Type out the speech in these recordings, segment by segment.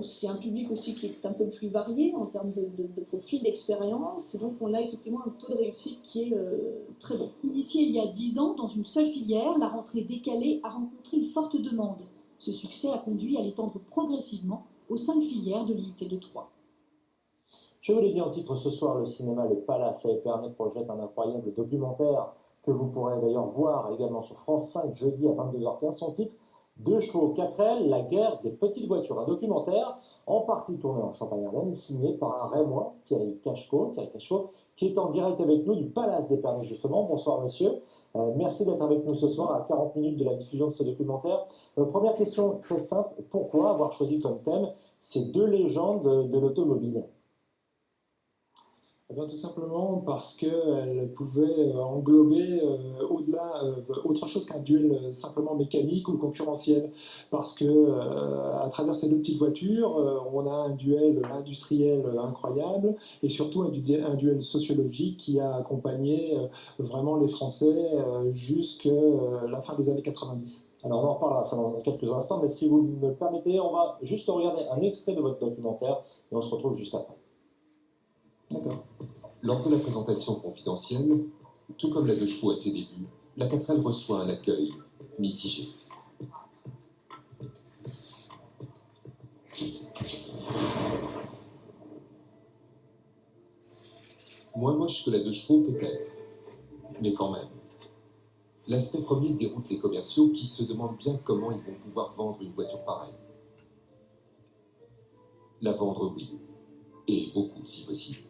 C'est un public aussi qui est un peu plus varié en termes de profil, d'expérience. Et donc, on a effectivement un taux de réussite qui est très bon. Initiée il y a 10 ans dans une seule filière, la rentrée décalée a rencontré une forte demande. Ce succès a conduit à l'étendre progressivement aux 5 filières de l'IUT de Troyes. Je vous l'ai dit en titre ce soir, le cinéma Le Palace à Épernay projette un incroyable documentaire que vous pourrez d'ailleurs voir également sur France 5 jeudi à 22h15. Son titre, 2 chevaux 4L, la guerre des petites voitures. Un documentaire en partie tourné en Champagne-Ardenne, signé par un Rémois, Thierry Cachecot, qui est en direct avec nous du Palace d'Épernay justement. Bonsoir monsieur, merci d'être avec nous ce soir à 40 minutes de la diffusion de ce documentaire. Première question très simple, pourquoi avoir choisi comme thème ces deux légendes de l'automobile? Eh bien, tout simplement parce qu'elle pouvait englober au-delà autre chose qu'un duel simplement mécanique ou concurrentiel. Parce que à travers ces deux petites voitures, on a un duel industriel incroyable et surtout un duel sociologique qui a accompagné vraiment les Français jusqu'à la fin des années 90. Alors on en reparlera ça dans quelques instants, mais si vous me le permettez, on va juste regarder un extrait de votre documentaire et on se retrouve juste après. D'accord. Lors de la présentation confidentielle, tout comme la 2 chevaux à ses débuts, la 4L reçoit un accueil mitigé. Moins moche que la 2 chevaux peut-être, mais quand même. L'aspect premier déroute les commerciaux qui se demandent bien comment ils vont pouvoir vendre une voiture pareille. La vendre, oui, et beaucoup si possible.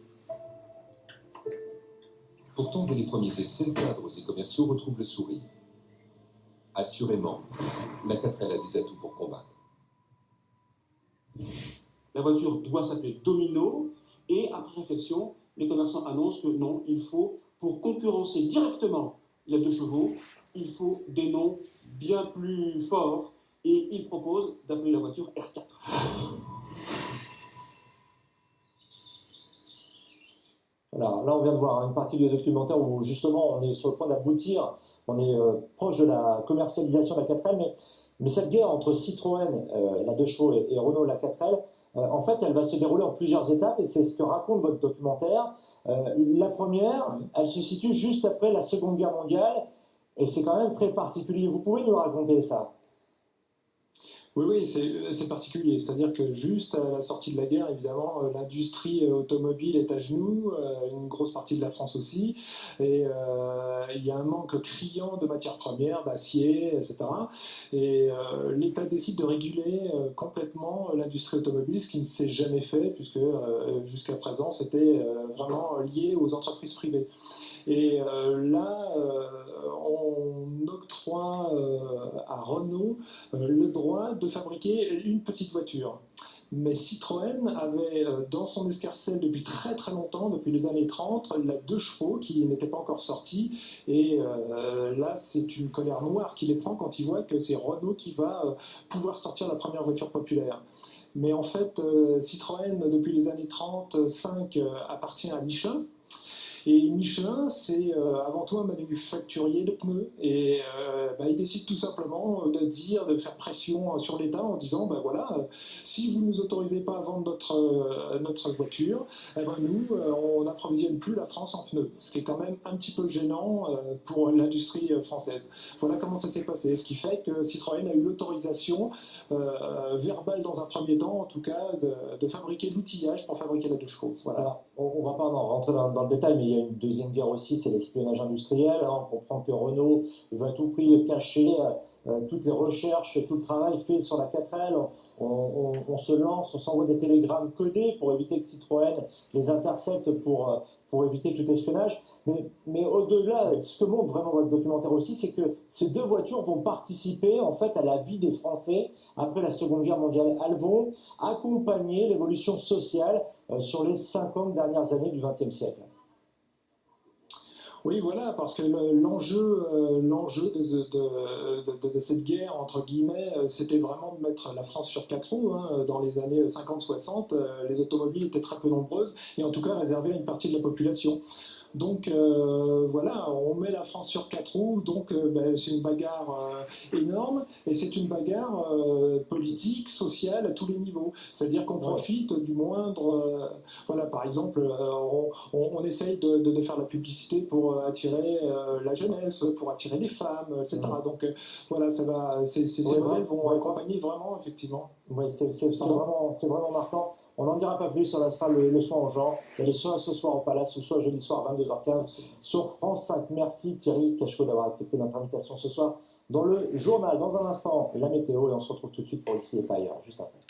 Pourtant, dès les premiers essais, cadres et commerciaux retrouvent le sourire. Assurément, la 4L a des atouts pour combattre. La voiture doit s'appeler Domino, et après réflexion, les commerçants annoncent que non, il faut, pour concurrencer directement les 2 chevaux, il faut des noms bien plus forts, et ils proposent d'appeler la voiture R4. Alors, là, on vient de voir une partie du documentaire où justement on est sur le point d'aboutir, on est proche de la commercialisation de la 4L, mais cette guerre entre Citroën, la 2 chevaux, et Renault, la 4L, en fait, elle va se dérouler en plusieurs étapes et c'est ce que raconte votre documentaire. La première, elle se situe juste après la Seconde Guerre mondiale et c'est quand même très particulier. Vous pouvez nous raconter ça? Oui, c'est particulier. C'est-à-dire que juste à la sortie de la guerre, évidemment, l'industrie automobile est à genoux, une grosse partie de la France aussi, et il y a un manque criant de matières premières, d'acier, etc. Et l'État décide de réguler complètement l'industrie automobile, ce qui ne s'est jamais fait, puisque jusqu'à présent, c'était vraiment lié aux entreprises privées. Et là, on octroie à Renault le droit de fabriquer une petite voiture. Mais Citroën avait dans son escarcelle depuis très très longtemps, depuis les années 30, la 2 chevaux qui n'était pas encore sortie. Et là, c'est une colère noire qui les prend quand ils voient que c'est Renault qui va pouvoir sortir la première voiture populaire. Mais en fait, Citroën, depuis les années 35, appartient à Michelin. Et Michelin, c'est avant tout un manufacturier de pneus. Et il décide tout simplement de faire pression sur l'État en disant, voilà, si vous ne nous autorisez pas à vendre notre voiture, nous, on n'approvisionne plus la France en pneus. Ce qui est quand même un petit peu gênant pour l'industrie française. Voilà comment ça s'est passé. Ce qui fait que Citroën a eu l'autorisation verbale dans un premier temps, en tout cas, de fabriquer l'outillage pour fabriquer la 2 chevaux. Voilà. Alors, on ne va pas rentrer dans le détail, mais il y a une deuxième guerre aussi, c'est l'espionnage industriel. On comprend que Renault veut à tout prix cacher toutes les recherches, tout le travail fait sur la 4L. On se lance, on s'envoie des télégrammes codés pour éviter que Citroën les intercepte pour éviter tout espionnage. Mais au-delà, ce que montre vraiment votre documentaire aussi, c'est que ces 2 voitures vont participer en fait à la vie des Français après la Seconde Guerre mondiale. Elles vont accompagner l'évolution sociale sur les 50 dernières années du XXe siècle. Oui, voilà, parce que l'enjeu de cette guerre, entre guillemets, c'était vraiment de mettre la France sur 4 roues. Dans les années 50-60, les automobiles étaient très peu nombreuses, et en tout cas réservées à une partie de la population. Donc voilà, on met la France sur 4 roues, donc c'est une bagarre énorme, et c'est une bagarre politique, sociale, à tous les niveaux. C'est-à-dire qu'on profite du moindre... voilà, par exemple, on essaye de faire la publicité pour attirer la jeunesse, pour attirer les femmes, etc. Donc voilà, ces modèles vont accompagner vraiment, effectivement. Ouais, c'est vraiment marquant. On n'en dira pas plus, ça restera le soin aux gens. Il y a les soins ce soir au Palace, ce soir jeudi soir à 22h15 sur France 5. Merci Thierry Cachecot d'avoir accepté notre invitation ce soir dans le journal. Dans un instant, la météo, et on se retrouve tout de suite pour Ici et pas ailleurs, juste après.